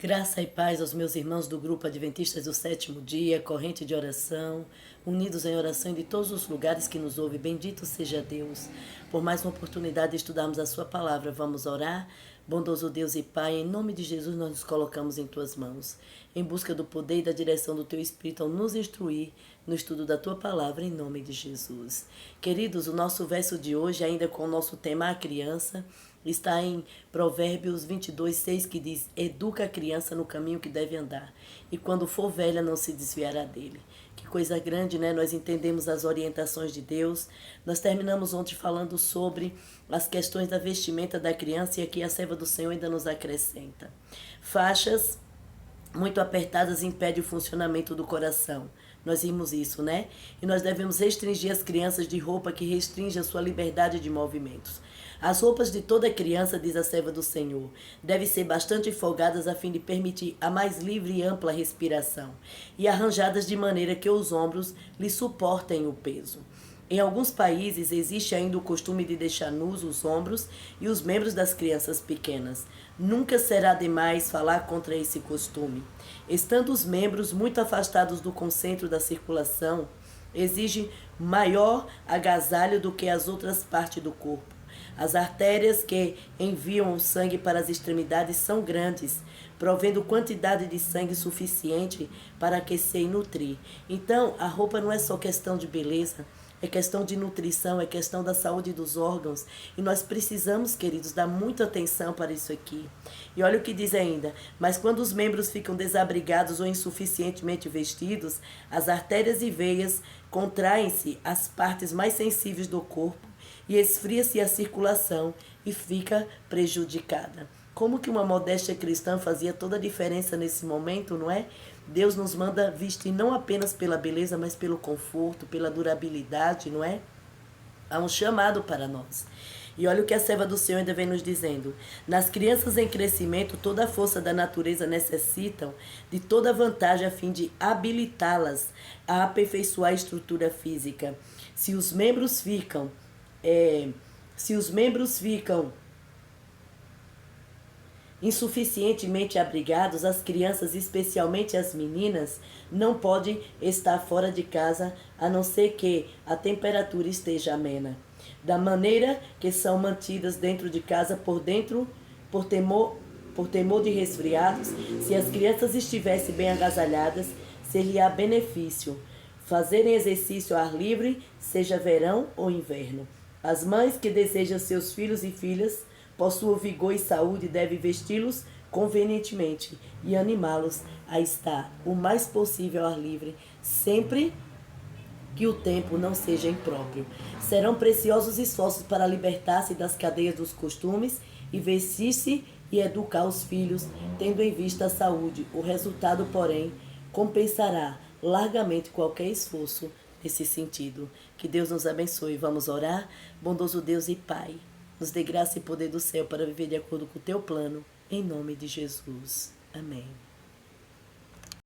Graça e paz aos meus irmãos do grupo Adventistas do Sétimo Dia, corrente de oração, unidos em oração de todos os lugares que nos ouve. Bendito seja Deus por mais uma oportunidade de estudarmos a sua palavra. Vamos orar? Bondoso Deus e Pai, em nome de Jesus nós nos colocamos em tuas mãos, em busca do poder e da direção do teu Espírito ao nos instruir no estudo da tua palavra, em nome de Jesus. Queridos, o nosso verso de hoje, ainda com o nosso tema a criança, está em Provérbios 22:6, que diz: educa a criança no caminho que deve andar, e quando for velha não se desviará dele. Que coisa grande, né? Nós entendemos as orientações de Deus. Nós terminamos ontem falando sobre as questões da vestimenta da criança, e aqui a serva do Senhor ainda nos acrescenta. Faixas muito apertadas impedem o funcionamento do coração. Nós vimos isso, né? E nós devemos restringir as crianças de roupa que restringe a sua liberdade de movimentos. As roupas de toda criança, diz a serva do Senhor, devem ser bastante folgadas a fim de permitir a mais livre e ampla respiração, e arranjadas de maneira que os ombros lhe suportem o peso. Em alguns países existe ainda o costume de deixar nus os ombros e os membros das crianças pequenas. Nunca será demais falar contra esse costume. Estando os membros muito afastados do concentro da circulação, exige maior agasalho do que as outras partes do corpo. As artérias que enviam o sangue para as extremidades são grandes, provendo quantidade de sangue suficiente para aquecer e nutrir. Então, a roupa não é só questão de beleza, é questão de nutrição, é questão da saúde dos órgãos. E nós precisamos, queridos, dar muita atenção para isso aqui. E olha o que diz ainda: mas quando os membros ficam desabrigados ou insuficientemente vestidos, as artérias e veias contraem-se as partes mais sensíveis do corpo e esfria-se a circulação e fica prejudicada. Como que uma modéstia cristã fazia toda a diferença nesse momento, não é? Deus nos manda vestir não apenas pela beleza, mas pelo conforto, pela durabilidade, não é? Há um chamado para nós. E olha o que a serva do Senhor ainda vem nos dizendo: nas crianças em crescimento, toda a força da natureza necessitam de toda a vantagem a fim de habilitá-las a aperfeiçoar a estrutura física. Se os membros ficam insuficientemente abrigados, as crianças, especialmente as meninas, não podem estar fora de casa a não ser que a temperatura esteja amena. Da maneira que são mantidas dentro de casa por temor de resfriados, se as crianças estivessem bem agasalhadas, seria benefício fazerem exercício ao ar livre, seja verão ou inverno. As mães que desejam seus filhos e filhas possuam vigor e saúde devem vesti-los convenientemente e animá-los a estar o mais possível ao ar livre, sempre que o tempo não seja impróprio. Serão preciosos esforços para libertar-se das cadeias dos costumes e vestir-se e educar os filhos, tendo em vista a saúde. O resultado, porém, compensará largamente qualquer esforço nesse sentido. Que Deus nos abençoe. Vamos orar? Bondoso Deus e Pai, nos dê graça e poder do céu para viver de acordo com o teu plano, em nome de Jesus. Amém.